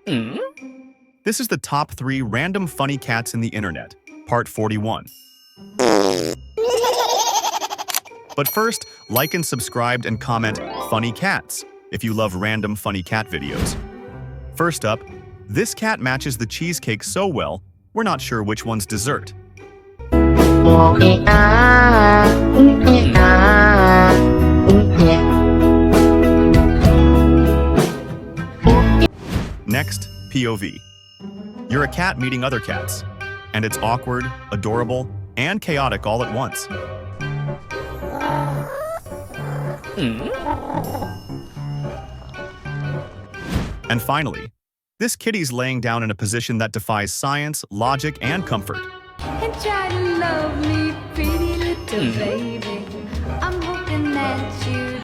This is the top 3 random funny cats in the internet, part 41. But first, like and subscribe and comment funny cats if you love random funny cat videos. First up, this cat matches the cheesecake so well, we're not sure which one's dessert. Next, POV. You're a cat meeting other cats, and it's awkward, adorable, and chaotic all at once. And finally, this kitty's laying down in a position that defies science, logic, and comfort. And try to love me, pretty little baby. I'm hoping that